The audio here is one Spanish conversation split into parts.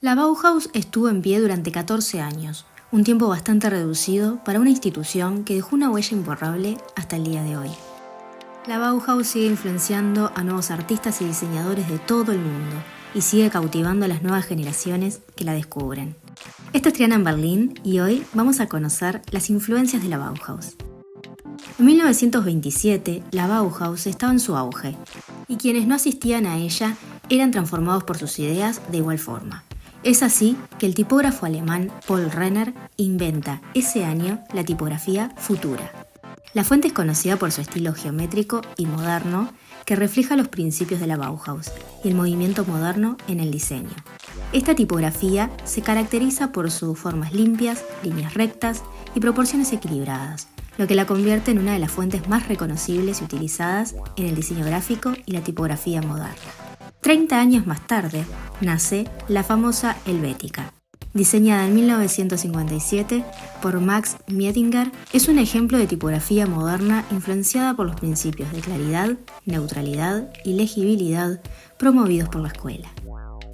La Bauhaus estuvo en pie durante 14 años, un tiempo bastante reducido para una institución que dejó una huella imborrable hasta el día de hoy. La Bauhaus sigue influenciando a nuevos artistas y diseñadores de todo el mundo y sigue cautivando a las nuevas generaciones que la descubren. Esta es Triana en Berlín y hoy vamos a conocer las influencias de la Bauhaus. En 1927, la Bauhaus estaba en su auge y quienes no asistían a ella eran transformados por sus ideas de igual forma. Es así que el tipógrafo alemán Paul Renner inventa ese año la tipografía Futura. La fuente es conocida por su estilo geométrico y moderno que refleja los principios de la Bauhaus y el movimiento moderno en el diseño. Esta tipografía se caracteriza por sus formas limpias, líneas rectas y proporciones equilibradas, lo que la convierte en una de las fuentes más reconocibles y utilizadas en el diseño gráfico y la tipografía moderna. 30 años más tarde, nace la famosa Helvética. Diseñada en 1957 por Max Miettinger, es un ejemplo de tipografía moderna influenciada por los principios de claridad, neutralidad y legibilidad promovidos por la escuela.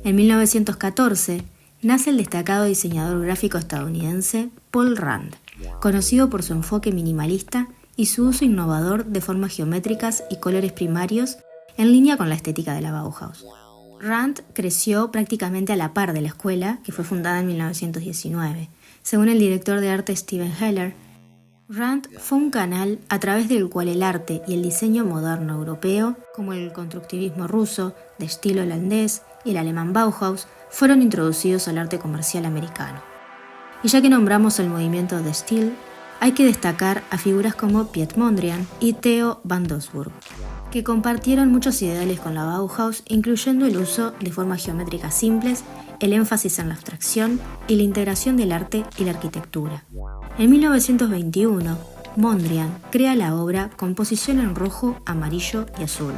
En 1914, nace el destacado diseñador gráfico estadounidense Paul Rand, conocido por su enfoque minimalista y su uso innovador de formas geométricas y colores primarios en línea con la estética de la Bauhaus. Rand creció prácticamente a la par de la escuela, que fue fundada en 1919. Según el director de arte Steven Heller, Rand fue un canal a través del cual el arte y el diseño moderno europeo, como el constructivismo ruso, de estilo holandés, y el alemán Bauhaus, fueron introducidos al arte comercial americano. Y ya que nombramos el movimiento de Stil, hay que destacar a figuras como Piet Mondrian y Theo van Doesburg, que compartieron muchos ideales con la Bauhaus, incluyendo el uso de formas geométricas simples, el énfasis en la abstracción y la integración del arte y la arquitectura. En 1921, Mondrian crea la obra Composición en rojo, amarillo y azul,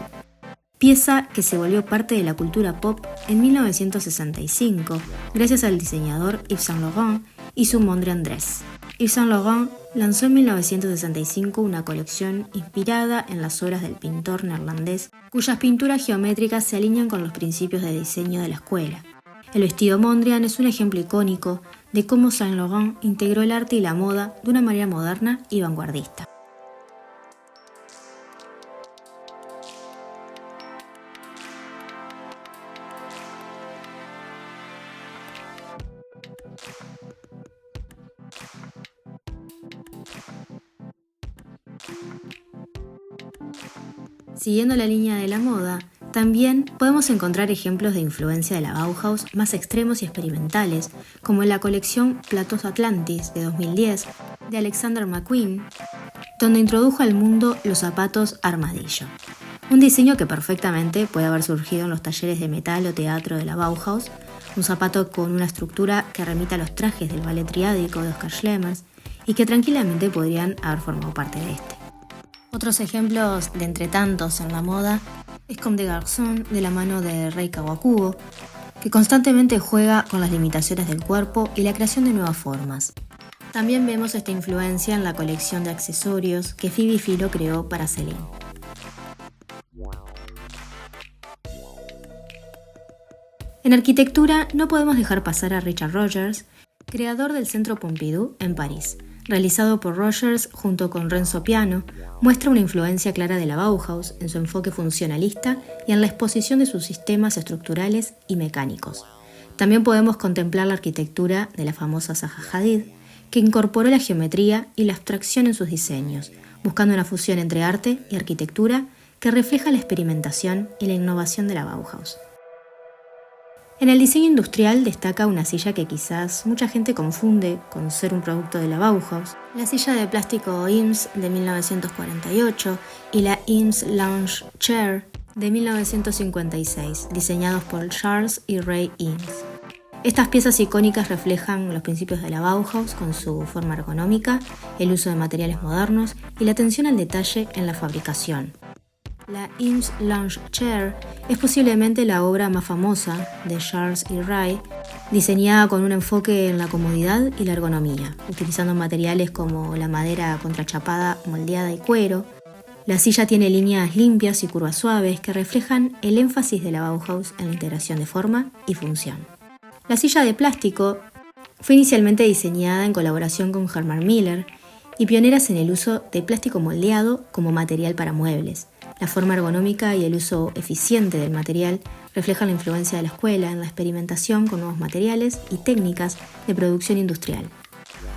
pieza que se volvió parte de la cultura pop en 1965 gracias al diseñador Yves Saint Laurent y su Mondrian Dress. Yves Saint Laurent lanzó en 1965 una colección inspirada en las obras del pintor neerlandés, cuyas pinturas geométricas se alinean con los principios de diseño de la escuela. El vestido Mondrian es un ejemplo icónico de cómo Saint Laurent integró el arte y la moda de una manera moderna y vanguardista. Siguiendo la línea de la moda, también podemos encontrar ejemplos de influencia de la Bauhaus más extremos y experimentales, como en la colección Plateau Atlantis de 2010 de Alexander McQueen, donde introdujo al mundo los zapatos armadillo. Un diseño que perfectamente puede haber surgido en los talleres de metal o teatro de la Bauhaus, un zapato con una estructura que remite a los trajes del ballet triádico de Oskar Schlemers y que tranquilamente podrían haber formado parte de este. Otros ejemplos de entre tantos en la moda es Comme des Garçons de la mano de Rei Kawakubo, que constantemente juega con las limitaciones del cuerpo y la creación de nuevas formas. También vemos esta influencia en la colección de accesorios que Phoebe Philo creó para Celine. En arquitectura no podemos dejar pasar a Richard Rogers, creador del Centro Pompidou en París. Realizado por Rogers junto con Renzo Piano, muestra una influencia clara de la Bauhaus en su enfoque funcionalista y en la exposición de sus sistemas estructurales y mecánicos. También podemos contemplar la arquitectura de la famosa Zaha Hadid, que incorporó la geometría y la abstracción en sus diseños, buscando una fusión entre arte y arquitectura que refleja la experimentación y la innovación de la Bauhaus. En el diseño industrial destaca una silla que quizás mucha gente confunde con ser un producto de la Bauhaus, la silla de plástico Eames de 1948 y la Eames Lounge Chair de 1956, diseñados por Charles y Ray Eames. Estas piezas icónicas reflejan los principios de la Bauhaus con su forma ergonómica, el uso de materiales modernos y la atención al detalle en la fabricación. La Eames Lounge Chair es posiblemente la obra más famosa de Charles y Ray, diseñada con un enfoque en la comodidad y la ergonomía, utilizando materiales como la madera contrachapada, moldeada y cuero. La silla tiene líneas limpias y curvas suaves que reflejan el énfasis de la Bauhaus en la integración de forma y función. La silla de plástico fue inicialmente diseñada en colaboración con Herman Miller y pioneras en el uso de plástico moldeado como material para muebles. La forma ergonómica y el uso eficiente del material reflejan la influencia de la escuela en la experimentación con nuevos materiales y técnicas de producción industrial.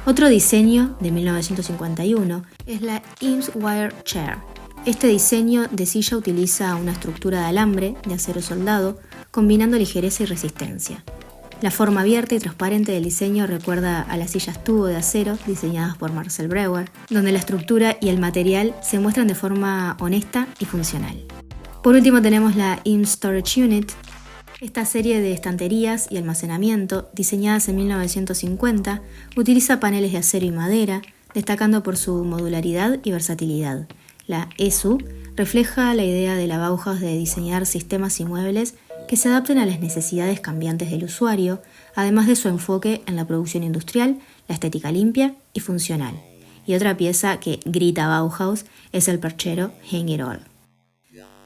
Otro diseño de 1951 es la Eames Wire Chair. Este diseño de silla utiliza una estructura de alambre de acero soldado, combinando ligereza y resistencia. La forma abierta y transparente del diseño recuerda a las sillas tubo de acero diseñadas por Marcel Breuer, donde la estructura y el material se muestran de forma honesta y funcional. Por último tenemos la Eames Storage Unit. Esta serie de estanterías y almacenamiento, diseñadas en 1950, utiliza paneles de acero y madera, destacando por su modularidad y versatilidad. La ESU refleja la idea de la Bauhaus de diseñar sistemas y muebles que se adapten a las necesidades cambiantes del usuario, además de su enfoque en la producción industrial, la estética limpia y funcional. Y otra pieza que grita Bauhaus es el perchero Hang It All.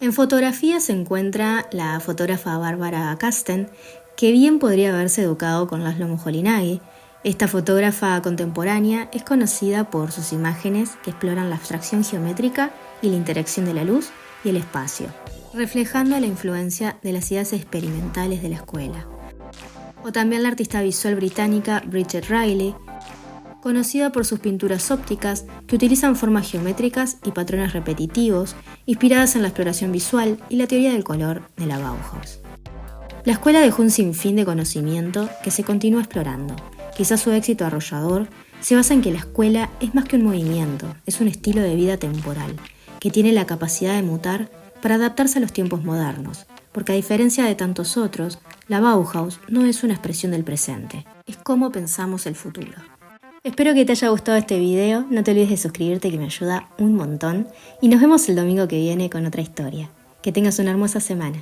En fotografía se encuentra la fotógrafa Barbara Kasten, que bien podría haberse educado con Laszlo Moholy-Nagy. Esta fotógrafa contemporánea es conocida por sus imágenes que exploran la abstracción geométrica y la interacción de la luz y el espacio, reflejando la influencia de las ideas experimentales de la escuela. O también la artista visual británica Bridget Riley, conocida por sus pinturas ópticas que utilizan formas geométricas y patrones repetitivos, inspiradas en la exploración visual y la teoría del color de la Bauhaus. La escuela dejó un sinfín de conocimiento que se continúa explorando. Quizás su éxito arrollador se basa en que la escuela es más que un movimiento, es un estilo de vida temporal, que tiene la capacidad de mutar para adaptarse a los tiempos modernos, porque a diferencia de tantos otros, la Bauhaus no es una expresión del presente, es cómo pensamos el futuro. Espero que te haya gustado este video, no te olvides de suscribirte que me ayuda un montón y nos vemos el domingo que viene con otra historia. Que tengas una hermosa semana.